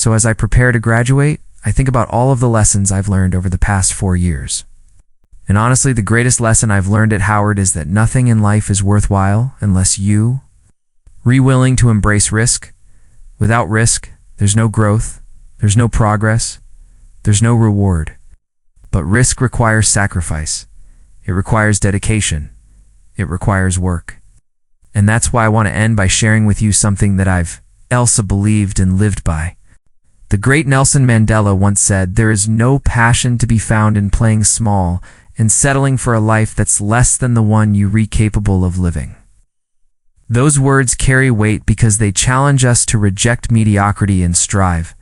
So as I prepare to graduate, I think about all of the lessons I've learned over the past 4 years. And honestly, the greatest lesson I've learned at Howard is that nothing in life is worthwhile unless you are willing to embrace risk. Without risk, there's no growth, there's no progress, there's no reward. But risk requires sacrifice. It requires dedication. It requires work. And that's why I want to end by sharing with you something that I've also believed and lived by. The great Nelson Mandela once said, "There is no passion to be found in playing small and settling for a life that's less than the one you are capable of living." Those words carry weight because they challenge us to reject mediocrity and strive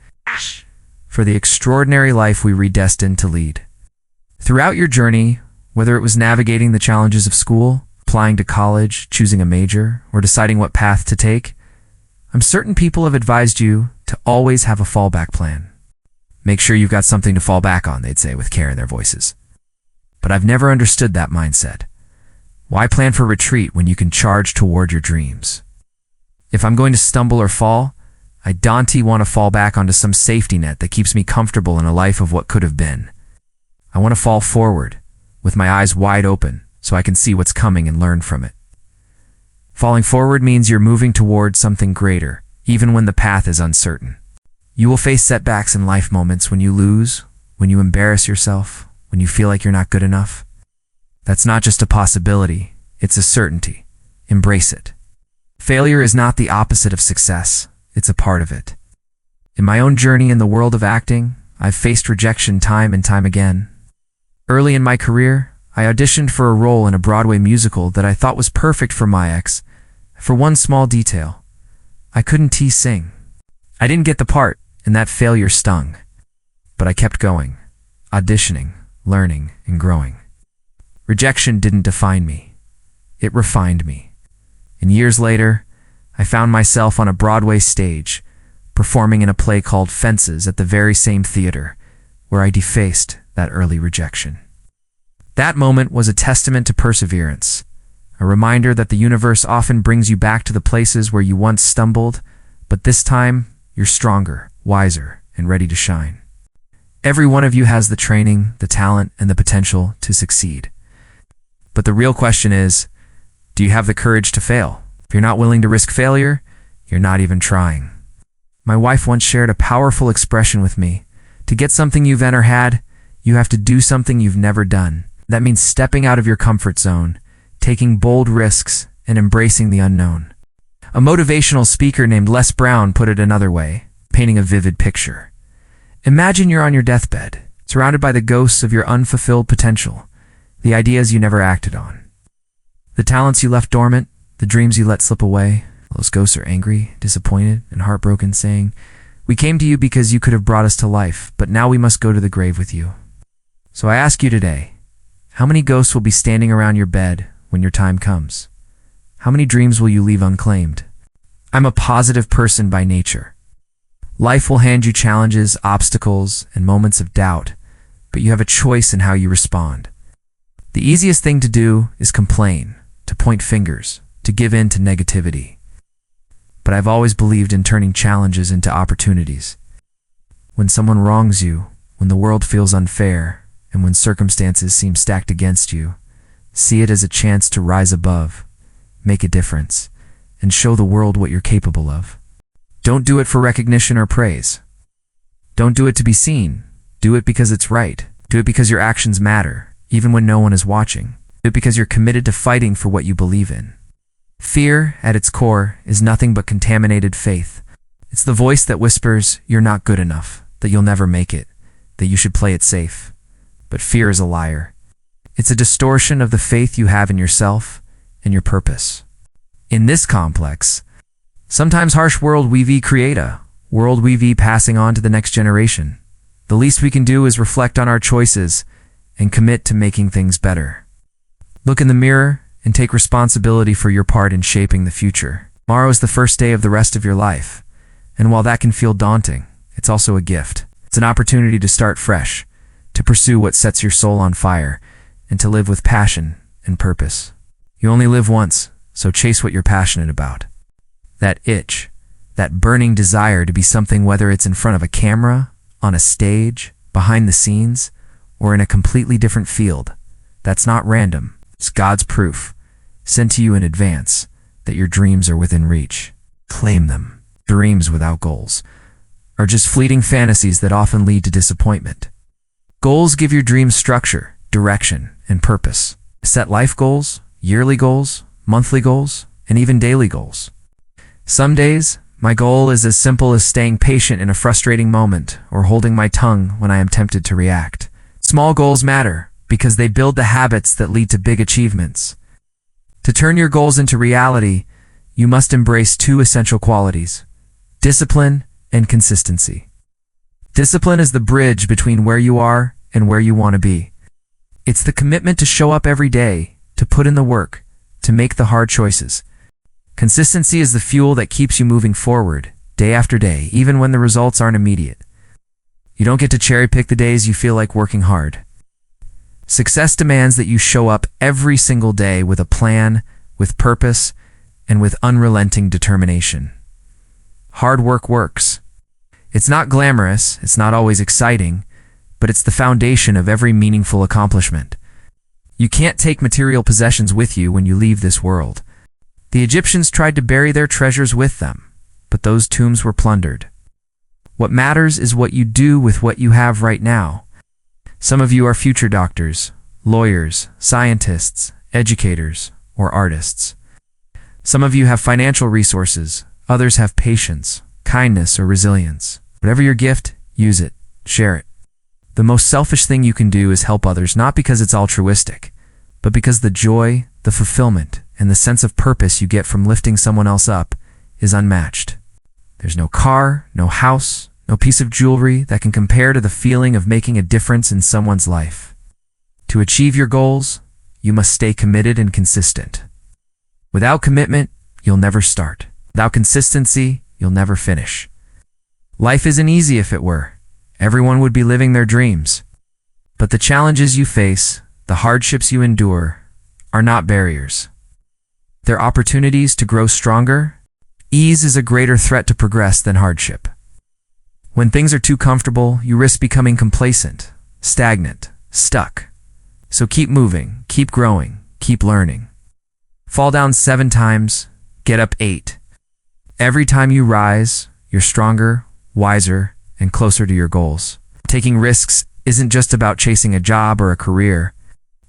for the extraordinary life we are destined to lead. Throughout your journey, whether it was navigating the challenges of school, applying to college, choosing a major, or deciding what path to take, I'm certain people have advised you to always have a fallback plan. Make sure you've got something to fall back on, they'd say with care in their voices. But I've never understood that mindset. Why plan for retreat when you can charge toward your dreams? If I'm going to stumble or fall, I don't want to fall back onto some safety net that keeps me comfortable in a life of what could have been. I want to fall forward, with my eyes wide open, so I can see what's coming and learn from it. Falling forward means you're moving toward something greater, even when the path is uncertain. You will face setbacks in life, moments when you lose, when you embarrass yourself, when you feel like you're not good enough. That's not just a possibility, it's a certainty. Embrace it. Failure is not the opposite of success, it's a part of it. In my own journey in the world of acting, I've faced rejection time and time again. Early in my career, I auditioned for a role in a Broadway musical that I thought was perfect for my ex, for one small detail. I couldn't sing. I didn't get the part, and that failure stung. But I kept going, auditioning, learning, and growing. Rejection didn't define me. It refined me. And years later, I found myself on a Broadway stage, performing in a play called Fences at the very same theater, where I defaced that early rejection. That moment was a testament to perseverance, a reminder that the universe often brings you back to the places where you once stumbled, but this time, you're stronger, wiser, and ready to shine. Every one of you has the training, the talent, and the potential to succeed. But the real question is, do you have the courage to fail? If you're not willing to risk failure, you're not even trying. My wife once shared a powerful expression with me. To get something you've never had, you have to do something you've never done. That means stepping out of your comfort zone, taking bold risks, and embracing the unknown. A motivational speaker named Les Brown put it another way, painting a vivid picture. Imagine you're on your deathbed, surrounded by the ghosts of your unfulfilled potential, the ideas you never acted on, the talents you left dormant, the dreams you let slip away. Those ghosts are angry, disappointed, and heartbroken, saying, "We came to you because you could have brought us to life, but now we must go to the grave with you." So I ask you today, how many ghosts will be standing around your bed when your time comes? How many dreams will you leave unclaimed? I'm a positive person by nature. Life will hand you challenges, obstacles, and moments of doubt, but you have a choice in how you respond. The easiest thing to do is complain, to point fingers, to give in to negativity. But I've always believed in turning challenges into opportunities. When someone wrongs you, when the world feels unfair, and when circumstances seem stacked against you, see it as a chance to rise above, make a difference, and show the world what you're capable of. Don't do it for recognition or praise. Don't do it to be seen. Do it because it's right. Do it because your actions matter, even when no one is watching. Do it because you're committed to fighting for what you believe in. Fear, at its core, is nothing but contaminated faith. It's the voice that whispers, you're not good enough, that you'll never make it, that you should play it safe. But fear is a liar. It's a distortion of the faith you have in yourself and your purpose. In this complex, sometimes harsh world we create a world we passing on to the next generation. The least we can do is reflect on our choices and commit to making things better. Look in the mirror and take responsibility for your part in shaping the future. Tomorrow is the first day of the rest of your life, and while that can feel daunting, it's also a gift. It's an opportunity to start fresh, to pursue what sets your soul on fire, and to live with passion and purpose. You only live once, so chase what you're passionate about. That itch, that burning desire to be something, whether it's in front of a camera, on a stage, behind the scenes, or in a completely different field. That's not random. It's God's proof, sent to you in advance, that your dreams are within reach. Claim them. Dreams without goals are just fleeting fantasies that often lead to disappointment. Goals give your dreams structure, direction, and purpose. Set life goals, yearly goals, monthly goals, and even daily goals. Some days, my goal is as simple as staying patient in a frustrating moment or holding my tongue when I am tempted to react. Small goals matter because they build the habits that lead to big achievements. To turn your goals into reality, you must embrace two essential qualities: discipline and consistency. Discipline is the bridge between where you are and where you want to be. It's the commitment to show up every day, to put in the work, to make the hard choices. Consistency is the fuel that keeps you moving forward, day after day, even when the results aren't immediate. You don't get to cherry pick the days you feel like working hard. Success demands that you show up every single day with a plan, with purpose, and with unrelenting determination. Hard work works. It's not glamorous, it's not always exciting, but it's the foundation of every meaningful accomplishment. You can't take material possessions with you when you leave this world. The Egyptians tried to bury their treasures with them, but those tombs were plundered. What matters is what you do with what you have right now. Some of you are future doctors, lawyers, scientists, educators, or artists. Some of you have financial resources, others have patience, kindness, or resilience. Whatever your gift, use it, share it. The most selfish thing you can do is help others, not because it's altruistic, but because the joy, the fulfillment, and the sense of purpose you get from lifting someone else up is unmatched. There's no car, no house, no piece of jewelry that can compare to the feeling of making a difference in someone's life. To achieve your goals, you must stay committed and consistent. Without commitment, you'll never start. Without consistency, you'll never finish. Life isn't easy. If it were, everyone would be living their dreams. But the challenges you face, the hardships you endure, are not barriers. They're opportunities to grow stronger. Ease is a greater threat to progress than hardship. When things are too comfortable, you risk becoming complacent, stagnant, stuck. So keep moving, keep growing, keep learning. Fall down 7 times, get up 8. Every time you rise, you're stronger, wiser, and closer to your goals. Taking risks isn't just about chasing a job or a career.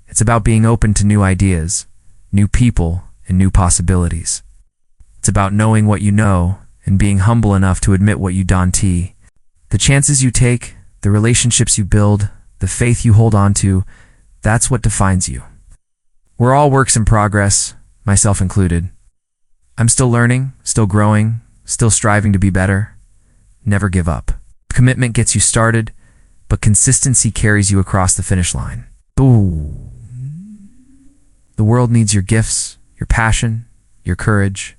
It's about being open to new ideas, new people, and new possibilities. It's about knowing what you know and being humble enough to admit what you don't. The chances you take, the relationships you build, the faith you hold on to, that's what defines you. We're all works in progress, myself included. I'm still learning, still growing, still striving to be better. Never give up. Commitment gets you started, but consistency carries you across the finish line. Ooh. The world needs your gifts, your passion, your courage.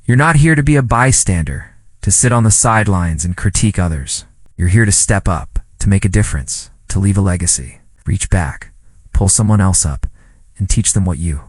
You're not here to be a bystander, to sit on the sidelines and critique others. You're here to step up, to make a difference, to leave a legacy. Reach back, pull someone else up, and teach them what you